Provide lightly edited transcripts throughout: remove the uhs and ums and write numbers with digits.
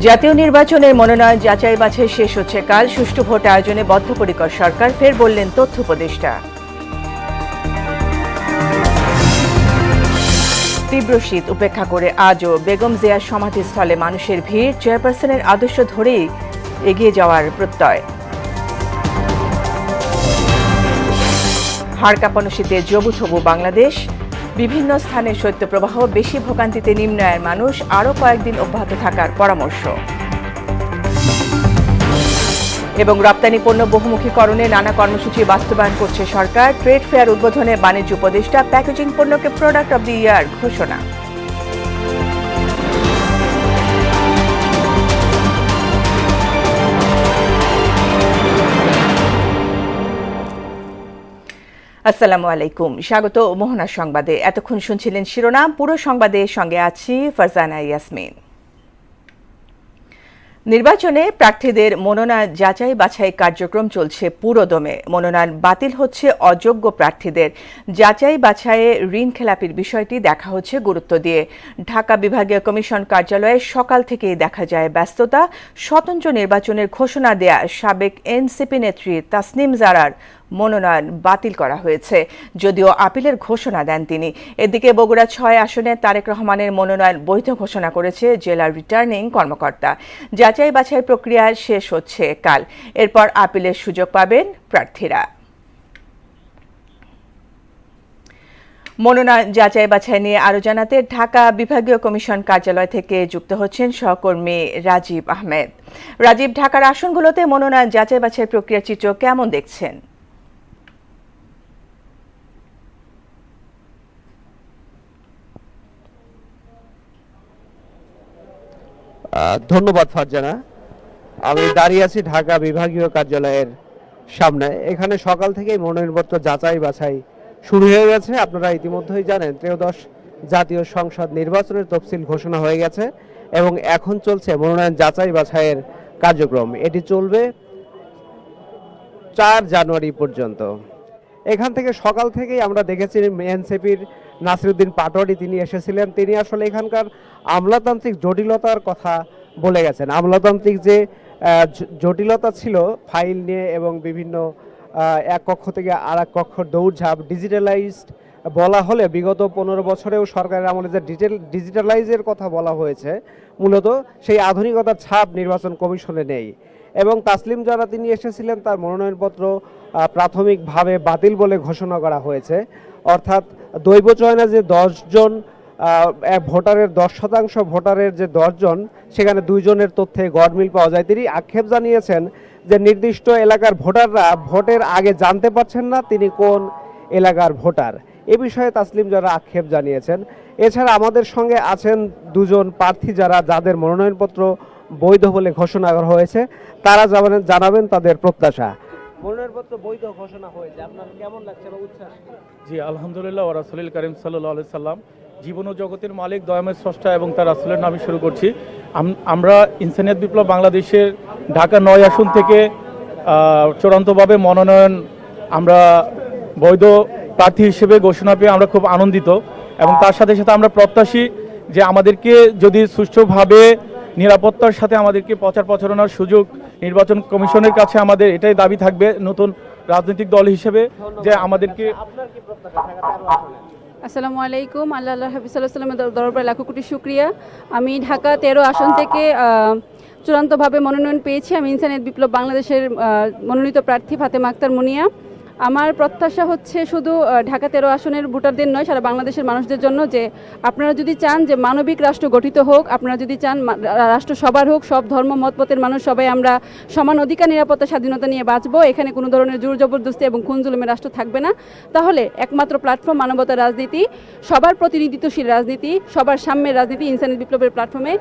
জাতীয় নির্বাচনের মনোনয়ন যাচাই বাছাই শেষ হচ্ছে কাল। সুষ্ঠু ভোট আয়োজনে বদ্ধপরিকর সরকার, ফের বললেন তথ্য উপদেষ্টা। তীব্র শীত উপেক্ষা করে আজও বেগম জিয়ার সমাধিস্থলে মানুষের ভিড়, চেয়ারপারসনের আদর্শ ধরেই এগিয়ে যাওয়ার প্রত্যয়। হাড় কাঁপানো শীতে জবুথবু বাংলাদেশ, বিভিন্ন স্থানে শৈত্যপ্রবাহ, বেশি ভোগান্তিতে নিম্ন আয়ের মানুষ, আরও কয়েকদিন অব্যাহত থাকার পরামর্শ। এবং রপ্তানি পণ্য বহুমুখীকরণে নানা কর্মসূচি বাস্তবায়ন করছে সরকার। ট্রেড ফেয়ার উদ্বোধনে বাণিজ্য উপদেষ্টা, প্যাকেজিং পণ্যকে প্রোডাক্ট অব দি ইয়ার ঘোষণা। আসসালামু আলাইকুম, স্বাগত মোহনা সংবাদে। এতক্ষণ শুনছিলেন শিরোনাম, পুরো সংবাদের সঙ্গে আছি ফারজানা ইয়াসমিন। নির্বাচনে প্রার্থীদের মনোনয়ন যাচাই বাছাই কার্যক্রম চলছে পুরোদমে। মনোনয়ন বাতিল হচ্ছে অযোগ্য প্রার্থীদের। যাচাই বাছাইয়ে ঋণ খেলাপির বিষয়টি দেখা হচ্ছে গুরুত্ব দিয়ে। ঢাকা বিভাগীয় কমিশন কার্যালয়ে সকাল থেকেই দেখা যায় ব্যস্ততা। স্বতন্ত্র নির্বাচনের ঘোষণা দেয়া সাবেক এনসিপি নেত্রী তাসনিম জারার মনোনয়ন বাতিল করা হয়েছে, যদিও আপিলের ঘোষণা দেন তিনি। এদিকে বগুড়া ৬ আসনে তারেক রহমানের মনোনয়ন বৈধ ঘোষণা করেছে জেলার রিটার্নিং কর্মকর্তা। যাচাই বাছাই প্রক্রিয়া শেষ হচ্ছে কাল, এরপর আপিলের সুযোগ পাবেন প্রার্থীরা। মনোনয়ন যাচাই বাছাই নিয়ে আরো জানাতে ঢাকা বিভাগীয় কমিশন কার্যালয় থেকে যুক্ত হচ্ছেন সহকর্মী রাজীব আহমেদ। রাজীব, ঢাকার আসনগুলোতে মনোনয়ন যাচাই বাছাই প্রক্রিয়ার চিত্র কেমন দেখছেন? ধন্যবাদ ফারজানা। আমি দাঁড়িয়ে আছি ঢাকা বিভাগীয় কার্যালয়ের সামনে। এখানে সকাল থেকেই মনোনয়নপত্র যাচাই বাছাই শুরু হয়ে গেছে। আপনারা ইতিমধ্যেই জানেন, ত্রয়োদশ জাতীয় সংসদ নির্বাচনের তফসিল ঘোষণা হয়ে গেছে এবং এখন চলছে মনোনয়ন যাচাই বাছাইয়ের কার্যক্রম। এটি চলবে 4 জানুয়ারি পর্যন্ত। এখান থেকে সকাল থেকেই আমরা দেখেছি এনসিপির নাসিরউদ্দিন পাটোয়ারি তিনি এসেছিলেন। তিনি আসলে এখানকার আমলাতান্ত্রিক জটিলতার কথা বলে গেছেন। আমলাতান্ত্রিক যে জটিলতা ছিল ফাইল নিয়ে এবং বিভিন্ন এক কক্ষ থেকে আর এক কক্ষ দৌড়ঝাঁপ, ডিজিটালাইজড বলা হলে বিগত 15 বছরেও সরকারের আমলে যে ডিজিটালাইজের কথা বলা হয়েছে, মূলত সেই আধুনিকতার ছাপ নির্বাচন কমিশনে নেই। এবং তাসলিম যারা তিনি এসেছিলেন, তার মনোনয়নপত্র প্রাথমিকভাবে বাতিল বলে ঘোষণা করা হয়েছে। অর্থাৎ দৈব চয়নে যে 10 জন ভোটারের 10% ভোটারের যে 10 জন, সেখানে 2 জনের তথ্যে গড়মিল পাওয়া যায়। তিনি আক্ষেপ জানিয়েছেন যে নির্দিষ্ট এলাকার ভোটাররা ভোটের আগে জানতে পারছেন না তিনি কোন এলাকার ভোটার। এ বিষয়ে তাসলিম যারা আক্ষেপ জানিয়েছেন। এছাড়া আমাদের সঙ্গে আছেন 2 জন প্রার্থী যাদের মনোনয়নপত্র বৈধ বলে ঘোষণা করা হয়েছে। তারা জানাবেন তাদের প্রত্যাশা। মনোনয়নপত্র বৈধ ঘোষণা হয়েছে, আপনার কেমন লাগছে বা উচ্ছ্বাস? জি আলহামদুলিল্লাহ, ওয়া রাসূলুল কারীম সাল্লাল্লাহু আলাইহি সাল্লাম, জীবন ও জগতের মালিক দয়াময় স্রষ্টা এবং তার রাসূলের নামে শুরু করছি। আমরা ইনসানিয়ত বিপ্লব বাংলাদেশের ঢাকা 9 আসন থেকে চূড়ান্তভাবে মনোনয়ন আমরা বৈধ প্রার্থী হিসেবে ঘোষণা পেয়ে আমরা খুব আনন্দিত এবং তার সাথে সাথে আমরা প্রত্যাশী যে আমাদেরকে যদি সুষ্ঠুভাবে নিরাপত্তার সাথে আমাদেরকে প্রচার প্রচারণার সুযোগ নির্বাচন কমিশনের কাছে আমাদের এটাই দাবি থাকবে নতুন রাজনৈতিক দল হিসেবে যে আমাদেরকে। আসসালামু আলাইকুম, আল্লাহ হাফিজ সাল্লামের দরবারে লাখো কোটি শুকরিয়া। আমি ঢাকা 13 আসন থেকে চূড়ান্তভাবে মনোনয়ন পেয়েছি। আমি ইনসানিয়ত বিপ্লব বাংলাদেশের মনোনীত প্রার্থী ফাতেমা আক্তার মুনিয়া। আমার প্রত্যাশা হচ্ছে শুধু ঢাকা 13 আসনের ভোটারদের নয়, সারা বাংলাদেশের মানুষদের জন্য, যে আপনারা যদি চান যে মানবিক রাষ্ট্র গঠিত হোক, আপনারা যদি চান রাষ্ট্র সবার হোক, সব ধর্ম মতপথের মানুষ সবাই আমরা সমান অধিকার, নিরাপত্তা, স্বাধীনতা নিয়ে বাঁচবো, এখানে কোনো ধরনের জোর জবরদস্তি এবং খুন জুলুমের রাষ্ট্র থাকবে না, তাহলে একমাত্র প্ল্যাটফর্ম মানবতার রাজনীতি, সবার প্রতিনিধিত্বশীল রাজনীতি, সবার সাম্যের রাজনীতি, ইনসানিয়ত বিপ্লবের প্ল্যাটফর্মে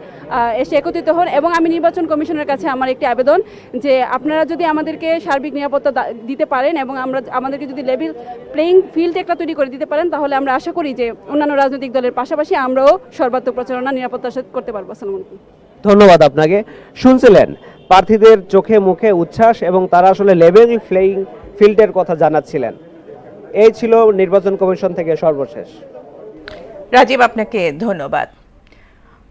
এসে একত্রিত হন। এবং আমি নির্বাচন কমিশনের কাছে আমার একটি আবেদন যে আপনারা যদি আমাদেরকে সার্বিক নিরাপত্তা দিতে পারেন এবং আমাদেরকে যদি লেভেল প্লেইং ফিল্ড একটা তৈরি করে দিতে পারেন, তাহলে আমরা আশা করি যে অন্যান্য রাজনৈতিক দলের পাশাপাশি আমরাও সর্বাত্মক প্রচারণা নিরাপত্তার সাথে করতে পারবো। আসসালামু আলাইকুম। ধন্যবাদ আপনাকে। শুনছিলেন প্রার্থীদের চোখে মুখে উচ্ছ্বাস এবং তারা আসলে লেভেল প্লেইং ফিল্ডের কথা জানাচ্ছিলেন। এই ছিল নির্বাচন কমিশন থেকে সর্বশেষ। রাজীব, আপনাকে ধন্যবাদ।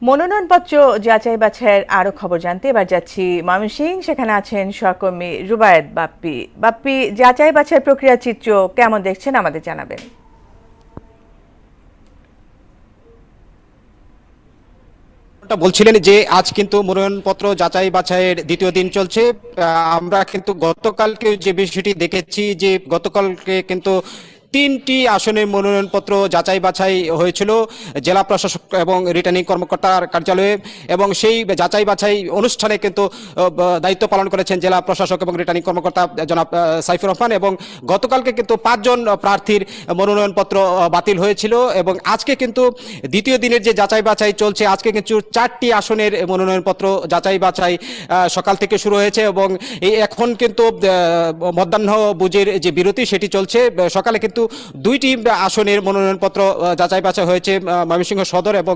মনোনয়নপত্র যাচাই বাছাইয়ের আরো খবর জানতে এবার যাচ্ছি ময়মনসিংহ। সেখানে আছেন সহকর্মী রুবায়েত বাপ্পি। বাপ্পি, যাচাই বাছাই প্রক্রিয়ার চিত্র কেমন দেখছেন আমাদের জানাবেন। বলছিলেন যে আজ কিন্তু মনোনয়নপত্র যাচাই বাছাইয়ের দ্বিতীয় দিন চলছে। আমরা কিন্তু গতকালকে যে বিষয়টি দেখেছি যে গতকালকে কিন্তু 3টি আসনের মনোনয়নপত্র যাচাই বাছাই হয়েছিল জেলা প্রশাসক এবং রিটার্নিং কর্মকর্তার কার্যালয়ে, এবং সেই যাচাই বাছাই অনুষ্ঠানে কিন্তু দায়িত্ব পালন করেছেন জেলা প্রশাসক এবং রিটার্নিং কর্মকর্তা জনাব সাইফুর রহমান। এবং গতকালকে কিন্তু 5 জন প্রার্থীর মনোনয়নপত্র বাতিল হয়েছিল, এবং আজকে কিন্তু দ্বিতীয় দিনের যে যাচাই বাছাই চলছে, আজকে কিন্তু 4টি আসনের মনোনয়নপত্র যাচাই বাছাই সকাল থেকে শুরু হয়েছে, এবং এখন কিন্তু মধ্যাহ্ন বুঝের যে বিরতি সেটি চলছে। সকালে কিন্তু 2টি আসনের মনোনয়নপত্র যাচাই বাছাই হয়েছে ময়মনসিংহ সদর এবং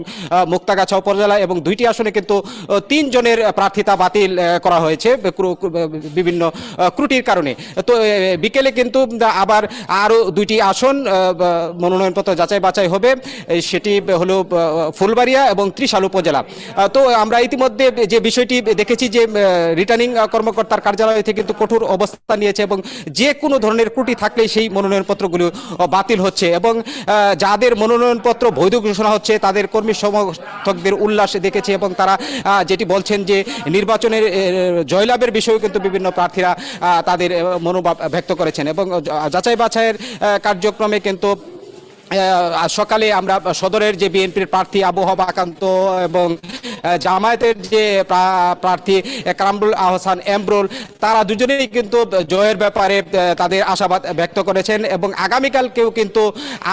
মুক্তাগাছা উপজেলা, এবং 2টি আসনে কিন্তু 3 জনের প্রার্থিতা বাতিল করা হয়েছে বিভিন্ন ত্রুটির কারণে। তো বিকেলে কিন্তু আবার আরও 2টি আসন মনোনয়নপত্র যাচাই বাছাই হবে, সেটি হলো ফুলবাড়িয়া এবং ত্রিশাল উপজেলা। তো আমরা ইতিমধ্যে যে বিষয়টি দেখেছি যে রিটার্নিং কর্মকর্তার কার্যালয় থেকে কিন্তু কঠোর অবস্থান নিয়েছে, এবং যে কোনো ধরনের ত্রুটি থাকলেই সেই মনোনয়নপত্রগুলো বাতিল হচ্ছে, এবং যাদের মনোনয়নপত্র বৈধ ঘোষণা হচ্ছে তাদের কর্মী সমর্থকদের উল্লাস দেখেছে, এবং তারা যেটি বলছেন যে নির্বাচনের জয়লাভের বিষয়েও কিন্তু বিভিন্ন প্রার্থীরা তাদের মনোভাব ব্যক্ত করেছেন। এবং যাচাই বাছাইয়ের কার্যক্রমে কিন্তু সকালে আমরা সদরের যে বিএনপির প্রার্থী আবহাওয়া আকান্ত এবং জামায়াতের যে প্রার্থী কামরুল আহসান এমরুল, তারা দুজনেই কিন্তু জয়ের ব্যাপারে তাদের আশাবাদ ব্যক্ত করেছেন, এবং আগামীকালকেও কিন্তু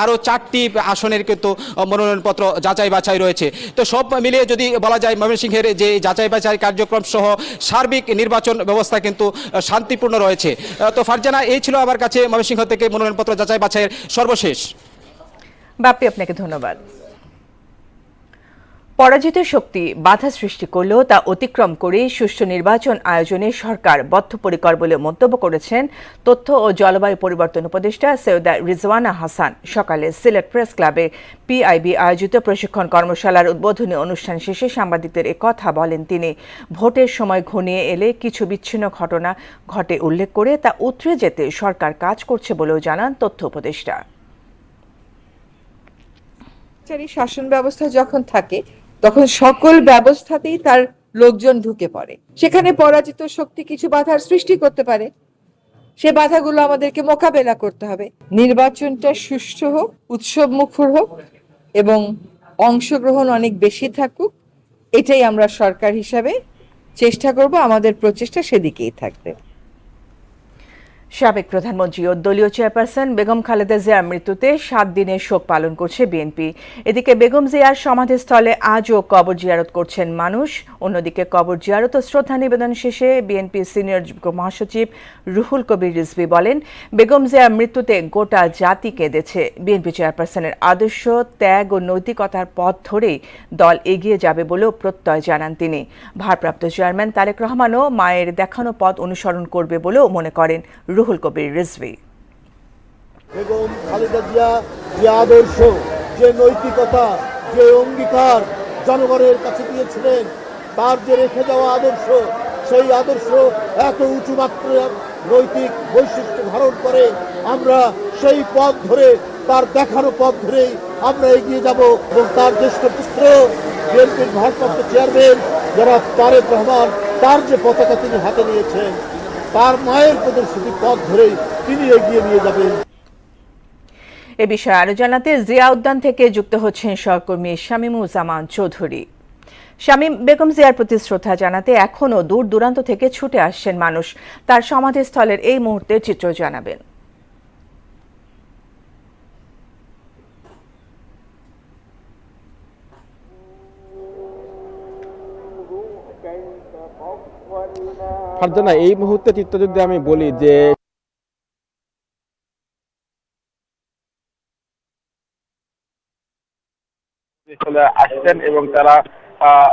আরও 4টি আসনের কিন্তু মনোনয়নপত্র যাচাই বাছাই রয়েছে। তো সব মিলিয়ে যদি বলা যায় ময়মনসিংহের যে যাচাই বাছাই কার্যক্রম সহ সার্বিক নির্বাচন ব্যবস্থা কিন্তু শান্তিপূর্ণ রয়েছে। তো ফারজানা, এই ছিল আমার কাছে ময়মনসিংহ থেকে মনোনয়নপত্র যাচাই বাছাইয়ের সর্বশেষ। বাপ্পি, আপনাকে ধন্যবাদ। পরাজিত শক্তি বাধা সৃষ্টি করলেও তা অতিক্রম করে সুষ্ঠু নির্বাচন আয়োজনে সরকার বদ্ধপরিকর বলে মন্তব্য করেছেন তথ্য ও জলবায়ু পরিবর্তন উপদেষ্টা সৈয়দা রিজওয়ানা হাসান। সকালে সিলেট প্রেস ক্লাবে পিআইবি আয়োজিত প্রশিক্ষণ কর্মশালার উদ্বোধনী অনুষ্ঠান শেষে সাংবাদিকদের একথা বলেন তিনি। ভোটের সময় ঘনিয়ে এলে কিছু বিচ্ছিন্ন ঘটনা ঘটে উল্লেখ করে তা উতরে যেতে সরকার কাজ করছে বলেও জানান তথ্য উপদেষ্টা। শাসন ব্যবস্থা যখন থাকে তখন সকল ব্যবস্থাতেই তার লোকজন ঢুকে পড়ে, সেখানে পরাজিত শক্তি কিছু বাধার সৃষ্টি করতে পারে, সে বাধাগুলো আমাদেরকে মোকাবেলা করতে হবে। নির্বাচনটা সুষ্ঠু হোক, উৎসব মুখর হোক এবং অংশগ্রহণ অনেক বেশি থাকুক, এটাই আমরা সরকার হিসাবে চেষ্টা করব, আমাদের প্রচেষ্টা সেদিকেই থাকবে। সাবেক প্রধানমন্ত্রী ও দলীয় চেয়ারপারসন বেগম খালেদা জিয়ার মৃত্যুতে 7 দিনের শোক পালন করছে বিএনপি। এদিকে বেগম জিয়ার সমাধিস্থলে আজও কবর জিয়ারত করছেন মানুষ। অন্যদিকে কবর জিয়ারত ও শ্রদ্ধা নিবেদন শেষে বিএনপি সিনিয়র যুগ্ম মহাসচিব রুহুল কবির রিজভী বলেন, বেগম জিয়ার মৃত্যুতে গোটা জাতি কেঁদেছে। বিএনপি চেয়ারপারসনের আদর্শ, ত্যাগ ও নৈতিকতার পথ ধরেই দল এগিয়ে যাবে বলেও প্রত্যয় জানান তিনি। ভারপ্রাপ্ত চেয়ারম্যান তারেক রহমানও মায়ের দেখানো পথ অনুসরণ করবে বলেও মনে করেন রুহুল কবির রিজভী। বেগম খালেদা জিয়া যে আদর্শ, যে নৈতিকতা, যে অঙ্গীকার জনগণের কাছে দিয়েছিলেন, তার যে রেখে যাওয়া আদর্শ, সেই আদর্শ এত উঁচু মাত্রার নৈতিক বৈশিষ্ট্য ধারণ করে। আমরা সেই পথ ধরে, তার দেখানো পথ ধরেই আমরা এগিয়ে যাব, এবং তার জ্যেষ্ঠ পুত্র বিএনপির ভারপ্রাপ্ত চেয়ারম্যান যারা তারেক রহমান, তার যে পতাকা তিনি হাতে নিয়েছেন, তার মায়ের প্রদর্শিত পথ ধরেই তিনি এগিয়ে নিয়ে যাবেন। এ বিষয়ে আরো জানাতে জিয়া উদ্যান থেকে যুক্ত হচ্ছেন সহকর্মী শামীমুজ্জামান চৌধুরী। শামীম, বেগম জিয়ার প্রতি শ্রদ্ধা জানাতে এখনও দূর দূরান্ত থেকে ছুটে আসছেন মানুষ। তার সমাধিস্থলের এই মুহূর্তের চিত্র জানাবেন। ফারজানা, এই মুহূর্তে চিত্র যদি আমি বলি যে চলে আসছেন এবং তারা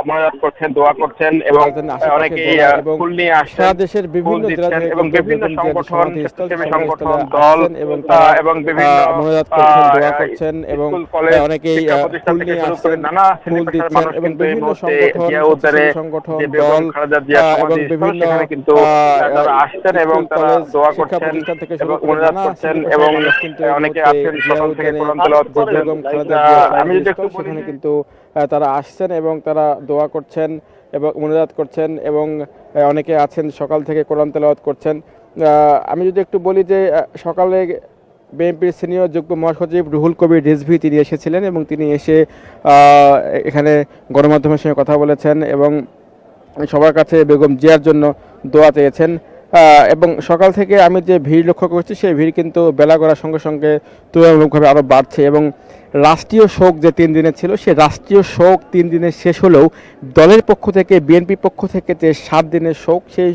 মোনাজাত করছেন, দোয়া করছেন এবং রাজধানীর আশেপাশে অনেকেই জেলা এবং ফুল নিয়ে আসছেন, সারা দেশের ফুল বিভিন্ন জেলা দিচ্ছেন থেকে এবং কিন্তু বিভিন্ন বেগম জিয়ার যে সংগঠন, সমাধিস্থল স্বেচ্ছাসেবী সেই সংগঠন, সমাধিস্থলে দল আসছেন এবং তারা এবং বিভিন্ন মোনাজাত করছেন, দোয়া আহ, করছেন এবং স্কুল, কলেজ, অনেকেই শিক্ষা প্রতিষ্ঠান ফুল থেকে নিয়ে শুরু করে আসছেন, নানা শ্রেণী ফুল পেশার দিচ্ছেন মানুষ এবং কিন্তু এই বিভিন্ন মুহূর্তে সংগঠন, জিয়া উদ্যানে স্বেচ্ছাসেবী সংগঠন, যে বেগম দল খালেদা জিয়ার এবং সমাধিস্থল বিভিন্ন সেখানে কিন্তু তারা আসছেন এবং স্কুল, তারা কলেজ, দোয়া শিক্ষা করছেন প্রতিষ্ঠান থেকে শুরু এবং করে মোনাজাত নানা করছেন শ্রেণী পেশার এবং মানুষ কিন্তু এই অনেকে মুহূর্তে আছেন জিয়া সকাল থেকে উদ্যানে কোরআন তেলাওয়াত যে করছেন। বেগম খালেদা জিয়ার আমি যদি একটু সমাধিস্থল বলি সেখানে যে কিন্তু তারা আসছেন এবং তারা দোয়া করছেন এবং মোনাজাত করছেন এবং অনেকে আছেন সকাল থেকে কোরআন তেলাওয়াত করছেন। আমি যদি একটু বলি যে সকালে বিএনপির সিনিয়র যুগ্ম মহাসচিব রুহুল কবির রিজভী তিনি এসেছিলেন এবং তিনি এসে এখানে গণমাধ্যমের সঙ্গে কথা বলেছেন এবং সবার কাছে বেগম জিয়ার জন্য দোয়া চেয়েছেন। এবং সকাল থেকে আমি যে ভিড় লক্ষ্য করছি সেই ভিড় কিন্তু বেলা গড়ার সঙ্গে সঙ্গে তুলনামূলকভাবে আরও বাড়ছে এবং রাষ্ট্রীয় শোক যে 3 দিনের ছিল সেই রাষ্ট্রীয় শোক 3 দিনের শেষ হলেও দলের পক্ষ থেকে বিএনপির পক্ষ থেকে যে 7 দিনের শোক সেই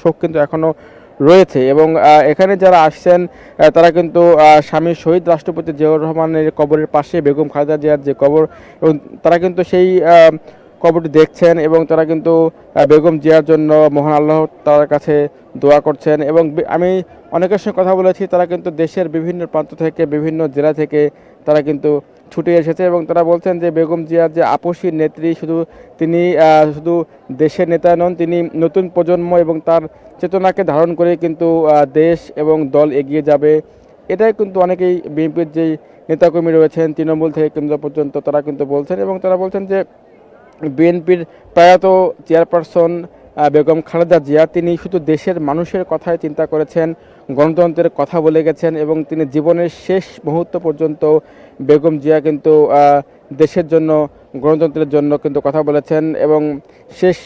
শোক কিন্তু এখনও রয়েছে এবং এখানে যারা আসছেন তারা কিন্তু স্বামী শহীদ রাষ্ট্রপতি জিয়াউর রহমানের কবরের পাশে বেগম খালেদা জিয়ার যে কবর এবং তারা কিন্তু সেই কবরটি দেখছেন এবং তারা কিন্তু বেগম জিয়ার জন্য মহান আল্লাহ তার কাছে দোয়া করছেন এবং আমি অনেকের সঙ্গে কথা বলেছি তারা কিন্তু দেশের বিভিন্ন প্রান্ত থেকে বিভিন্ন জেলা থেকে তারা কিন্তু ছুটে এসেছে এবং তারা বলছেন যে বেগম জিয়ার যে আপসী নেত্রী তিনি শুধু দেশের নেতা নন, তিনি নতুন প্রজন্ম এবং তার চেতনাকে ধারণ করে কিন্তু দেশ এবং দল এগিয়ে যাবে। এটাই কিন্তু অনেকেই বিএনপির যেই নেতাকর্মী রয়েছেন তৃণমূল থেকে কেন্দ্র পর্যন্ত তারা কিন্তু বলছেন এবং তারা বলছেন যে বিএনপির প্রয়াত চেয়ারপারসন বেগম খালেদা জিয়া তিনি শুধু দেশের মানুষের কথাই চিন্তা করেছেন, গণতন্ত্রের কথা বলে গেছেন এবং তিনি জীবনের শেষ মুহূর্ত পর্যন্ত বেগম জিয়া কিন্তু দেশের জন্য গণতন্ত্রের জন্য কিন্তু কথা বলেছেন এবং শেষ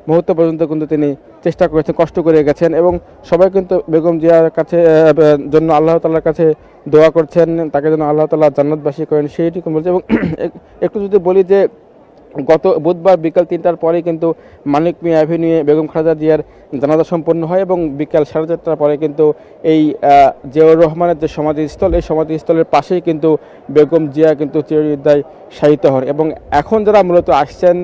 মুহূর্ত পর্যন্ত কিন্তু তিনি চেষ্টা করেছেন, কষ্ট করে গেছেন এবং সবাই কিন্তু বেগম জিয়ার কাছে জন্য আল্লাহ তাআলার কাছে দোয়া করছেন, তাকে যেন আল্লাহ তাআলা জান্নাতবাসী করেন সেইটুকু বলছে। এবং একটু যদি বলি যে গত বুধবার বিকাল 3টার পরে কিন্তু মানিক মিয়া অ্যাভিনিউয়ে বেগম খালেদা জিয়ার জানাজা সম্পন্ন হয় এবং বিকাল 4:30টার পরে কিন্তু এই জিয়াউর রহমানের যে সমাধিস্থল এই সমাধিস্থলের পাশেই কিন্তু বেগম জিয়া কিন্তু চিরবিদায় শায়িত হন এবং এখন যারা মূলত আসছেন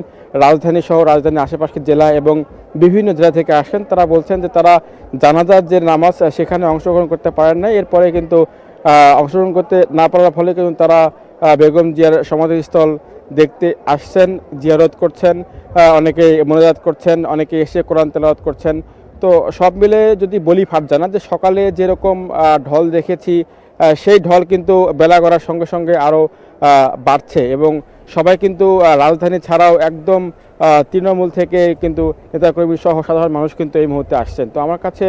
রাজধানী সহ রাজধানীর আশেপাশের জেলা এবং বিভিন্ন জেলা থেকে আসেন তারা বলছেন যে তারা জানাজার যে নামাজ সেখানে অংশগ্রহণ করতে পারেন না, এরপরে কিন্তু অংশগ্রহণ করতে না পারার ফলে কিন্তু তারা বেগম জিয়ার সমাধিস্থল দেখতে আসছেন, জিয়ারত করছেন, অনেকে মোনাজাত করছেন, অনেকে এসে কোরআন তেলাওয়াত করছেন। তো সব মিলে যদি বলি ফারজানা যে সকালে যেরকম ঢল দেখেছি সেই ঢল কিন্তু বেলা গড়ার সঙ্গে সঙ্গে আরও বাড়ছে এবং সবাই কিন্তু রাজধানী ছাড়াও একদম তৃণমূল থেকে কিন্তু নেতাকর্মী সহ সাধারণ মানুষ কিন্তু এই মুহূর্তে আসছেন। তো আমার কাছে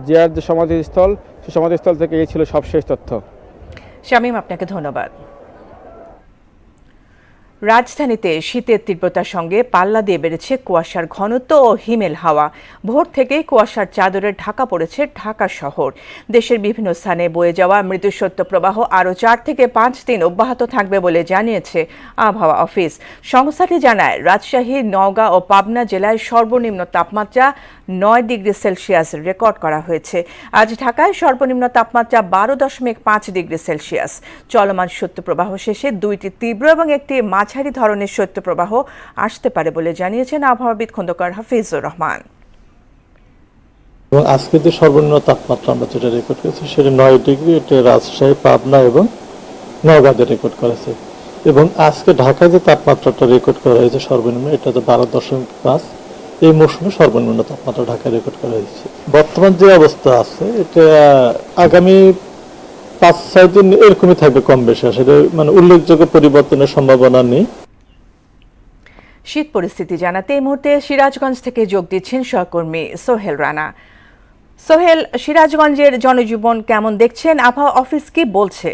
জিয়ার যে সমাধিস্থল সেই সমাধিস্থল থেকে এই ছিল সবশেষ তথ্য। শামীম, আপনাকে ধন্যবাদ। রাজধানীতে শীতের তীব্রতার সঙ্গে পাল্লা দিয়ে বেড়েছে কুয়াশার ঘনত্ব ও হিমেল হাওয়া। ভোর থেকেই কুয়াশার চাদরে ঢাকা পড়েছে ঢাকা শহর। দেশের বিভিন্ন স্থানে বয়ে যাওয়া মৃদু শৈত্যপ্রবাহ আরও 4 থেকে 5 দিন অব্যাহত থাকবে বলে জানিয়েছে আবহাওয়া অফিস। সংস্থাটি জানায়, রাজশাহী, নওগাঁ ও পাবনা জেলায় সর্বনিম্ন তাপমাত্রা 9 ডিগ্রি সেলসিয়াস রেকর্ড করা হয়েছে। আজ ঢাকায় সর্বনিম্ন তাপমাত্রা 12.5 ডিগ্রি সেলসিয়াস। চলমান শৈত্যপ্রবাহ শেষে 2টি তীব্র এবং একটি মাঝারি ধরনের শৈত্যপ্রবাহ আসতে পারে বলে জানিয়েছেন আবহাওয়াবিদ খন্দকার হাফিজুর রহমান। এবং আজকে যে সর্বনিম্ন তাপমাত্রা আমরা যেটা রেকর্ড করেছি সেটা 9 ডিগ্রি, এটা রাজশাহী, পাবনা এবং নওগাঁতে রেকর্ড করেছে। এবং আজকে ঢাকায় যে তাপমাত্রাটা রেকর্ড করা হয়েছে সর্বনিম্ন এটা তো 12.5, এই মৌসুমে সর্বনিম্ন তাপমাত্রা ঢাকায় রেকর্ড করা হয়েছে। বর্তমান যে অবস্থা আছে এটা আগামী 5-6 দিন এরকমই থাকবে কম বেশি, আসলে মানে উল্লেখযোগ্য পরিবর্তনের সম্ভাবনা নেই। শীত পরিস্থিতি জানাতে এই মুহূর্তে সিরাজগঞ্জ থেকে যোগ দিচ্ছেন সহকর্মী সোহেল রানা। সোহেল, সিরাজগঞ্জের জনজীবন কেমন দেখছেন? আবহাওয়া অফিস কি বলছে?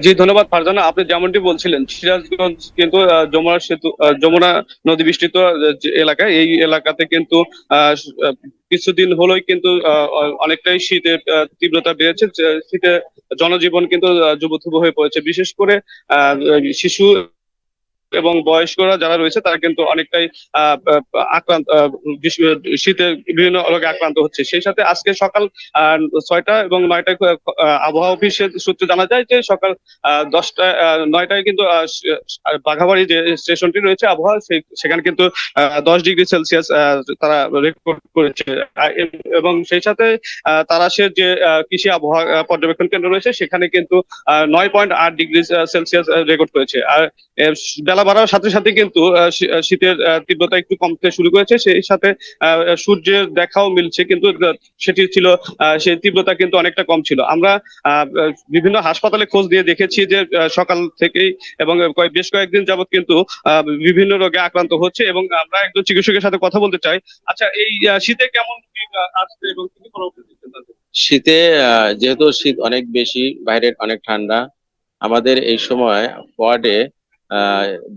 জি ধন্যবাদ ফারজানা। আপনি যেমনটি বলছিলেন সিরাজগঞ্জ কিন্তু যমুনা সেতু, যমুনা নদী বেষ্টিত যে এলাকা, এই এলাকাতে কিন্তু কিছুদিন হলোই কিন্তু অনেকটাই শীতের তীব্রতা বেড়েছে। শীতে জনজীবন কিন্তু জুবুথুবু হয়ে পড়েছে, বিশেষ করে শিশু এবং বয়স্করা যারা রয়েছে তারা কিন্তু অনেকটাই আক্রান্ত, শীতের বিভিন্ন রোগে আক্রান্ত হচ্ছে। সেই সাথে আজকে সকাল 6টা এবং 9টায় আবহাওয়া অফিসের সূত্রে জানা যায় যে সকাল 9টায় কিন্তু বাঘাবাড়ি যে স্টেশনটি রয়েছে আবহাওয়া, সেখানে কিন্তু 10 ডিগ্রি সেলসিয়াস তারা রেকর্ড করেছে। এবং সেই সাথে তারাশের যে কৃষি আবহাওয়া পর্যবেক্ষণ কেন্দ্র রয়েছে সেখানে কিন্তু 9.8 ডিগ্রি সেলসিয়াস রেকর্ড করেছে। আর বেলা বাড়ার সাথে সাথে কিন্তু শীতের তীব্রতা একটু কমতে শুরু করেছে। সেই সাথে সূর্যের দেখাও মিলছে, কিন্তু সেটি ছিল সেই তীব্রতা কিন্তু অনেকটা কম ছিল। আমরা বিভিন্ন হাসপাতালে খোঁজ দিয়ে দেখেছি যে সকাল থেকেই এবং বেশ কয়েকদিন যাবত কিন্তু বিভিন্ন রোগে আক্রান্ত হচ্ছে, এবং আমরা একজন চিকিৎসকের সাথে কথা বলতে চাই। আচ্ছা, এই শীতে কেমন আসছে এবং কি পরামর্শ দিচ্ছেন তাদের? শীতে যেহেতু শীত অনেক বেশি, বাইরের অনেক ঠান্ডা, আমাদের এই সময় ওয়ার্ডে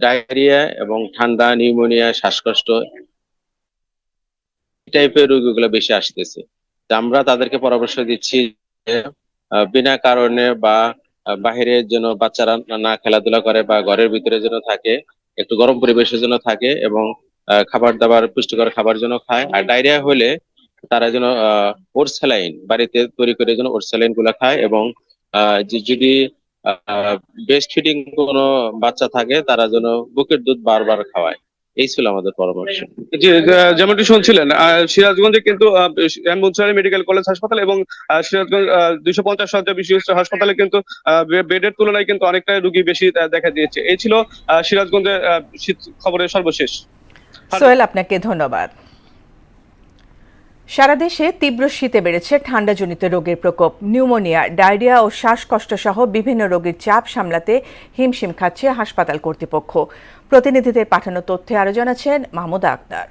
ডায়রিয়া এবং ঠান্ডা, নিউমোনিয়া, শ্বাসকষ্ট টাইপের রোগীগুলো বেশি আসতেছে। তা আমরা তাদেরকে পরামর্শ দিচ্ছি যে বিনা কারণে বা বাহিরে যেন বাচ্চারা না খেলাধুলা করে বা ঘরের ভিতরে যেন থাকে, একটু গরম পরিবেশের জন্য থাকে এবং খাবার দাবার, পুষ্টিকর খাবার যেন খায়। আর ডায়রিয়া হলে তারা যেন ওটস স্যালাইন বাড়িতে তৈরি করে যেন ওটস স্যালাইন গুলা খায়, এবং যদি ব্রেস্ট ফিডিং কোনো বাচ্চা থাকে তারা যেন বুকের দুধ বারবার খাওয়ায়। এই ছিল আমাদের পরামর্শ। যে যেমনটি শুনছিলেন, সিরাজগঞ্জে কিন্তু মুন্সিপাল মেডিকেল কলেজ হাসপাতাল এবং সিরাজগঞ্জ 250 শয্যা বিশিষ্ট হাসপাতালে কিন্তু বেডের তুলনায় কিন্তু অনেকটাই রোগী বেশি দেখা দিয়েছে। এই ছিল সিরাজগঞ্জের শীত খবরের সর্বশেষ। সোহেল, আপনাকে ধন্যবাদ। সারা দেশে তীব্র শীতে বেড়েছে ঠান্ডাজনিত রোগের প্রকোপ। নিউমোনিয়া, ডায়রিয়া ও শ্বাসকষ্ট সহ বিভিন্ন রোগীর চাপ সামলাতে হিমশিম খাচ্ছে হাসপাতাল কর্তৃপক্ষ। প্রতিনিধিদের পাঠানো তথ্যে আরও জানাচ্ছেন মাহমুদা আক্তার।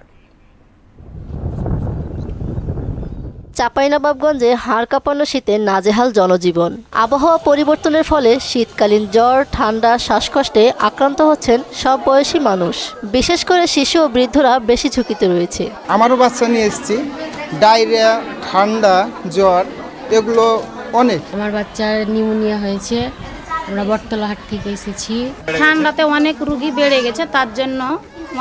চাঁপাইনবাবগঞ্জে হাড় কাঁপানো শীতে নাজেহাল জনজীবন। আবহাওয়া পরিবর্তনের ফলে শীতকালীন জ্বর, ঠান্ডা, শ্বাসকষ্টে আক্রান্ত হচ্ছেন সব বয়সী মানুষ। বিশেষ করে শিশু ও বৃদ্ধরা বেশি ঝুঁকিতে রয়েছে। আমারও বাচ্চা নিয়ে এসেছি, ডায়রিয়া, ঠান্ডা, জ্বর এগুলো অনেক। আমার বাচ্চার নিউমোনিয়া হয়েছে, আমরা বটতলাহাট থেকে এসেছি। ঠান্ডাতে অনেক রোগী বেড়ে গেছে, তার জন্য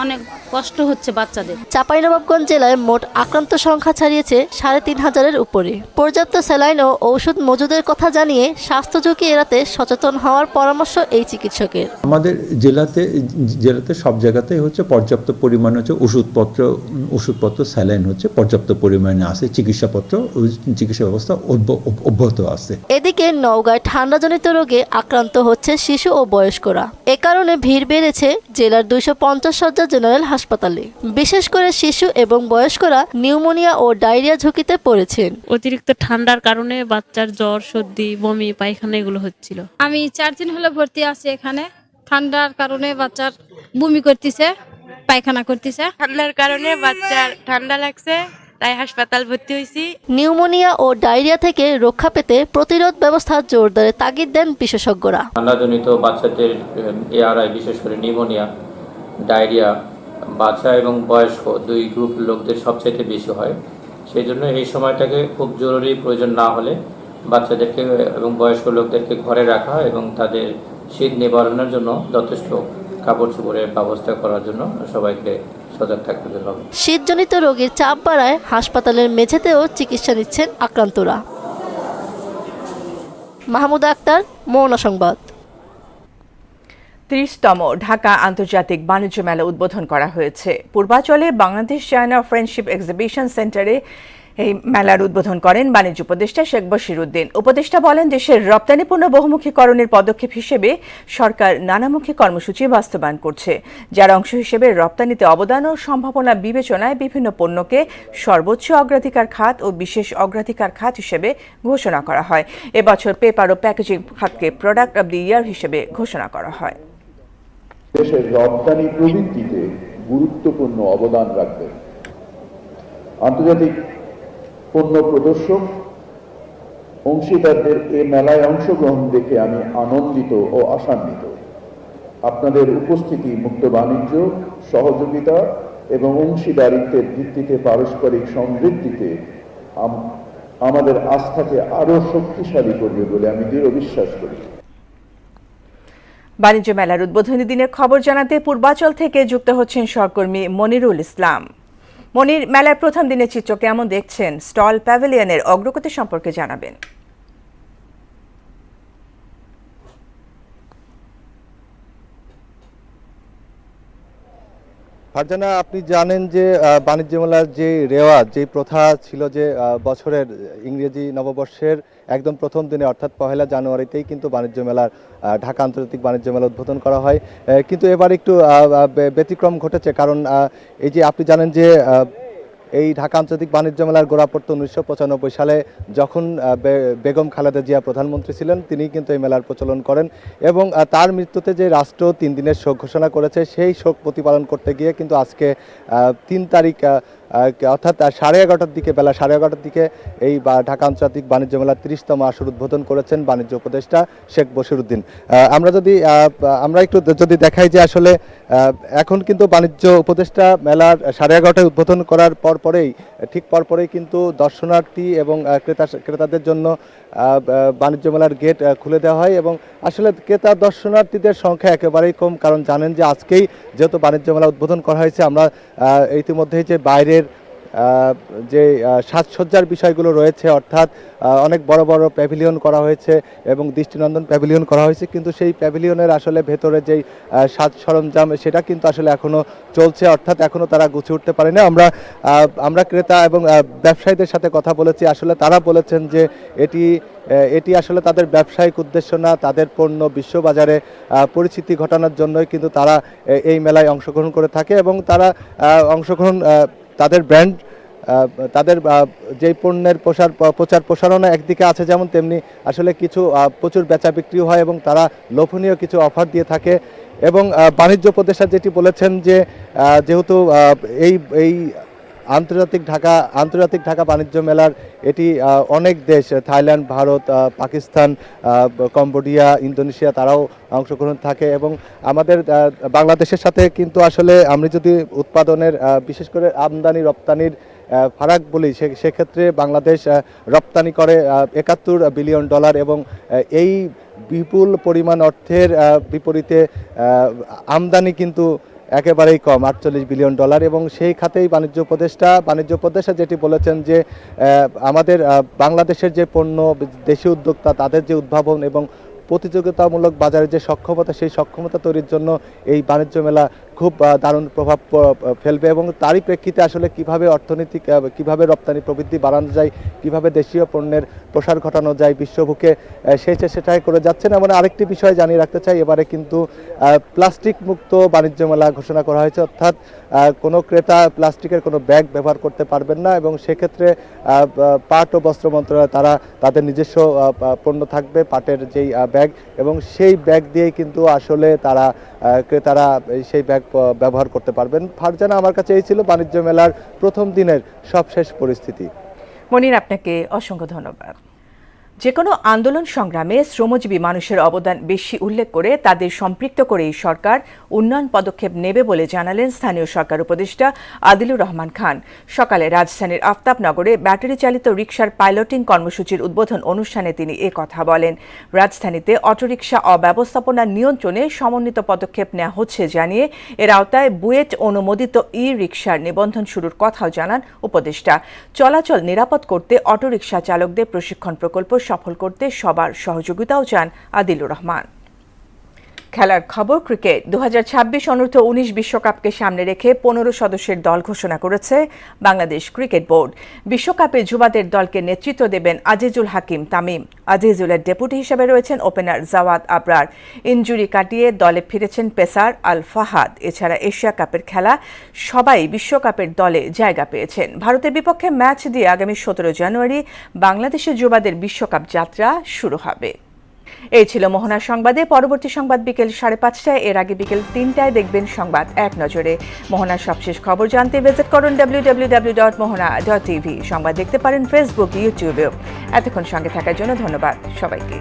অনেক কষ্ট হচ্ছে বাচ্চাদের। চাঁপাইনবাবগঞ্জ জেলায় মোট আক্রান্ত সংখ্যা ছাড়িয়েছে ৩৫০০-এর উপরে। পর্যাপ্ত স্যালাইন ও ঔষধ মজুদের কথা জানিয়ে স্বাস্থ্য ঝুঁকি এড়াতে সচেতন হওয়ার পরামর্শ এই চিকিৎসকের। আমাদের জেলাতে সব জায়গাতেই হচ্ছে পর্যাপ্ত পরিমাণে হচ্ছে ওষুধপত্র স্যালাইন হচ্ছে পর্যাপ্ত পরিমাণে আছে, চিকিৎসা ব্যবস্থা অব্যাহত আছে। এদিকে নওগাঁয় ঠান্ডাজনিত রোগে আক্রান্ত হচ্ছে শিশু ও বয়স্করা। এ কারণে ভিড় বেড়েছে জেলার 250 শয্যা জেনারেল হাসপাতালে। বিশেষ করে শিশু এবং বয়স্করা নিউমোনিয়া ও ডায়রিয়া ঝুঁকিতে পড়েছেন। অতিরিক্ত ঠান্ডার কারণে বাচ্চার জ্বর, সর্দি, বমি, পায়খানা এগুলো হচ্ছিল। আমি 4 দিন হলো ভর্তি আছি এখানে। ঠান্ডার কারণে বাচ্চার বমি করতেছে, পায়খানা করতেছে। ঠান্ডার কারণে বাচ্চার ঠান্ডা লাগছে, তাই হাসপাতাল ভর্তি হয়েছি। নিউমোনিয়া ও ডায়রিয়া থেকে রক্ষা পেতে প্রতিরোধ ব্যবস্থা জোরদারে তাগিদ দেন বিশেষজ্ঞরা। ঠান্ডাজনিত বাচ্চাদের এআরআই, বিশেষ করে নিউমোনিয়া, ডায়রিয়া বাচ্চা এবং বয়স্ক দুই গ্রুপ লোকদের সবচেয়ে বেশি হয়। সেই জন্য এই সময়টাকে খুব জরুরি প্রয়োজন না হলে বাচ্চাদেরকে এবং বয়স্ক লোকদেরকে ঘরে রাখা এবং তাদের শীত নিবারণের জন্য যথেষ্ট কাপড় চোপড়ের ব্যবস্থা করার জন্য সবাইকে সজাগ থাকতে হবে। শীতজনিত রোগীর চাপ বাড়ায় হাসপাতালের মেঝেতেও চিকিৎসা নিচ্ছেন আক্রান্তরা। মাহমুদা আক্তার, মোহনা সংবাদ। 30তম ঢাকা আন্তর্জাতিক বাণিজ্য মেলা উদ্বোধন করা হয়েছে। পূর্বাচলে বাংলাদেশ চায়না ফ্রেন্ডশিপ এক্সিবিশন সেন্টারে এই মেলার উদ্বোধন করেন বাণিজ্য উপদেষ্টা শেখ বশির উদ্দিন। উপদেষ্টা বলেন, দেশের রপ্তানিপণ্য বহুমুখীকরণের পদক্ষেপ হিসেবে সরকার নানামুখী কর্মসূচি বাস্তবায়ন করছে, যার অংশ হিসেবে রপ্তানিতে অবদান ও সম্ভাবনা বিবেচনায় বিভিন্ন পণ্যকে সর্বোচ্চ অগ্রাধিকার খাত ও বিশেষ অগ্রাধিকার খাত হিসেবে ঘোষণা করা হয়। এবছর পেপার ও প্যাকেজিং খাতকে প্রোডাক্ট অব দি ইয়ার হিসেবে ঘোষণা করা হয়। দেশের রপ্তানি প্রবৃদ্ধিতে গুরুত্বপূর্ণ অবদান রাখবে। আন্তর্জাতিক পণ্য প্রদর্শক অংশীদারদের এই মেলায় অংশগ্রহণ দেখে আমি আনন্দিত ও আশান্বিত। আপনাদের উপস্থিতি মুক্ত বাণিজ্য, সহযোগিতা এবং অংশীদারিত্বের ভিত্তিতে পারস্পরিক সমৃদ্ধিতে আমাদের আস্থাকে আরো শক্তিশালী করবে বলে আমি দৃঢ় বিশ্বাস করি। বাণিজ্য মেলার উদ্বোধনী দিনের খবর জানাতে পূর্বাচল থেকে যুক্ত হচ্ছেন সহকর্মী মনিরুল ইসলাম। মনির, মেলার প্রথম দিনের চিত্র কেমন দেখছেন? স্টল প্যাভিলিয়নের অগ্রগতি সম্পর্কে জানাবেন। ফারজানা, আপনি জানেন যে বাণিজ্য মেলার যে রেওয়াজ, যে প্রথা ছিল যে বছরের ইংরেজি নববর্ষের একদম প্রথম দিনে অর্থাৎ 1 জানুয়ারিতেই কিন্তু বাণিজ্য মেলার ঢাকা আন্তর্জাতিক বাণিজ্য মেলা উদ্বোধন করা হয়। কিন্তু এবার একটু ব্যতিক্রম ঘটেছে, কারণ এই যে আপনি জানেন যে এই ঢাকা আন্তর্জাতিক বাণিজ্য মেলার গোড়াপত্তন 1995 সালে যখন বেগম খালেদা জিয়া প্রধানমন্ত্রী ছিলেন, তিনি কিন্তু এই মেলার প্রচলন করেন এবং তার মৃত্যুতে যে রাষ্ট্র 3 দিনের শোক ঘোষণা করেছে, সেই শোক প্রতিপালন করতে গিয়ে কিন্তু আজকে 3 তারিখ অর্থাৎ বেলা 11:30 দিকে এই ঢাকা আন্তর্জাতিক বাণিজ্য মেলার 30তম আসর উদ্বোধন করেছেন বাণিজ্য উপদেষ্টা শেখ বশিরউদ্দিন। আমরা একটু যদি দেখাই যে আসলে এখন কিন্তু বাণিজ্য উপদেষ্টা মেলার 11:30টায় উদ্বোধন করার ঠিক পরপরেই কিন্তু দর্শনার্থী এবং ক্রেতাদের জন্য বাণিজ্য মেলার গেট খুলে দেওয়া হয় এবং আসলে ক্রেতা দর্শনার্থীদের সংখ্যা একেবারেই কম, কারণ জানেন যে আজকেই যেহেতু বাণিজ্য মেলা উদ্বোধন করা হয়েছে, আমরা ইতিমধ্যেই যে বাইরের যে সাজসজ্জার বিষয়গুলো রয়েছে, অর্থাৎ অনেক বড় বড় প্যাভিলিয়ন করা হয়েছে এবং দৃষ্টিনন্দন প্যাভিলিয়ন করা হয়েছে, কিন্তু সেই প্যাভিলিয়নের আসলে ভেতরে যেই সাজ সরঞ্জাম সেটা কিন্তু আসলে এখনো চলছে, অর্থাৎ এখনো তারা গুছিয়ে উঠতে পারেনি। আমরা ক্রেতা এবং ব্যবসায়ীদের সাথে কথা বলেছি, আসলে তারা বলেছেন যে এটি আসলে তাদের ব্যবসায়িক উদ্দেশ্য না, তাদের পণ্য বিশ্ববাজারে পরিচিতি ঘটানোর জন্যই কিন্তু তারা এই মেলায় অংশগ্রহণ করে থাকে এবং তারা তাদের ব্র্যান্ড, তাদের যেই পণ্যের প্রচার প্রসারণা একদিকে আছে যেমন, তেমনি আসলে কিছু প্রচুর বেচা বিক্রিও হয় এবং তারা লোভনীয় কিছু অফার দিয়ে থাকে। এবং বাণিজ্য উপদেষ্টা যেটি বলেছেন যে যেহেতু এই আন্তর্জাতিক ঢাকা বাণিজ্য মেলার এটি অনেক দেশ, Thailand, Bharat, Pakistan, Cambodia, Indonesia তারাও অংশগ্রহণ থাকে এবং আমাদের বাংলাদেশের সাথে কিন্তু আসলে আমরা যদি উৎপাদনের বিশেষ করে আমদানি রপ্তানির ফারাক বলি, সেক্ষেত্রে বাংলাদেশ রপ্তানি করে $71 বিলিয়ন এবং এই বিপুল পরিমাণ অর্থের বিপরীতে আমদানি কিন্তু একেবারেই কম, $48 বিলিয়ন এবং সেই খাতেই বাণিজ্য উপদেষ্টা যেটি বলেছেন যে আমাদের বাংলাদেশের যে পণ্য, দেশীয় উদ্যোক্তা তাদের যে উদ্ভাবন এবং প্রতিযোগিতামূলক বাজারের যে সক্ষমতা, সেই সক্ষমতা তৈরির জন্য এই বাণিজ্য মেলা খুব দারুণ প্রভাব ফেলবে এবং তারই প্রেক্ষিতে আসলে কিভাবে রপ্তানি প্রবৃদ্ধি বাড়ানো যায়, কিভাবে দেশীয় পণ্যের প্রসার ঘটানো যায় বিশ্ববুকে, সেটাই করে যাচ্ছেন। এমন আরেকটি বিষয় জানিয়ে রাখতে চাই, এবারে কিন্তু প্লাস্টিক মুক্ত বাণিজ্য মেলা ঘোষণা করা হয়েছে, অর্থাৎ কোনো ক্রেতা প্লাস্টিকের কোনো ব্যাগ ব্যবহার করতে পারবেন না এবং সেক্ষেত্রে পাট ও বস্ত্র মন্ত্রণালয় তাদের নিজস্ব পণ্য থাকবে, পাটের যেই ব্যাগ, এবং সেই ব্যাগ দিয়েই কিন্তু আসলে ক্রেতারা সেই ব্যাগ ব্যবহার করতে পারবেন। ফারজানা, আমার কাছে এই ছিল বাণিজ্য মেলার প্রথম দিনের সবশেষ পরিস্থিতি। মনির, আপনাকে অসংখ্য ধন্যবাদ। যে কোনো আন্দোলন সংগ্রামে শ্রমজীবী মানুষের অবদান বেশি উল্লেখ করে তাদের সম্পৃক্ত করেই সরকার উন্নয়ন পদক্ষেপ নেবে বলে জানালেন স্থানীয় সরকার উপদেষ্টা আদিলুর রহমান খান। সকালে রাজধানীর আফতাবনগরে ব্যাটারি চালিত রিকশার পাইলটিং কর্মসূচির উদ্বোধন অনুষ্ঠানে তিনি কথা বলেন। রাজধানীতে অটোরিকশা অব্যবস্থাপনা নিয়ন্ত্রণে সমন্বিত পদক্ষেপ নেওয়া হচ্ছে জানিয়ে এর আওতায় বুয়েট অনুমোদিত ই-রিকশার নিবন্ধন শুরুর কথাও জানান উপদেষ্টা। চলাচল নিরাপদ করতে অটোরিকশা চালকদের প্রশিক্ষণ প্রকল্প সফল করতে সবার সহযোগিতাও চান আদিলুর রহমান। খেলার খবর, ক্রিকেট 2026 অনূর্ধ্ব-19 বিশ্বকাপকে সামনে রেখে 15 সদস্যের দল ঘোষণা করেছে বাংলাদেশ ক্রিকেট বোর্ড। বিশ্বকাপে যুবাদের দলকে নেতৃত্ব দেবেন আজিজুল হাকিম তামিম। আজিজুলের ডেপুটি হিসেবে রয়েছেন ওপেনার জাওয়াদ আবরার। ইনজুরি কাটিয়ে দলে ফিরেছেন পেসার আল ফাহাদ। এছাড়া এশিয়া কাপের খেলা সবাই বিশ্বকাপের দলে জায়গা পেয়েছেন। ভারতের বিপক্ষে ম্যাচ দিয়ে আগামী 17 জানুয়ারি বাংলাদেশের যুবাদের বিশ্বকাপ যাত্রা শুরু হবে। এই ছিল মোহনা সংবাদে। পরবর্তী সংবাদ বিকেল 5:30টায়, এর আগে বিকেল 3টায় দেখবেন সংবাদ এক নজরে। মোহনার সবশেষ খবর জানতে ভিজিট করুন www.mohana.tv। সংবাদ দেখতে পারেন ফেসবুক, ইউটিউবেও। এতক্ষণ সঙ্গে থাকার জন্য ধন্যবাদ সবাইকে।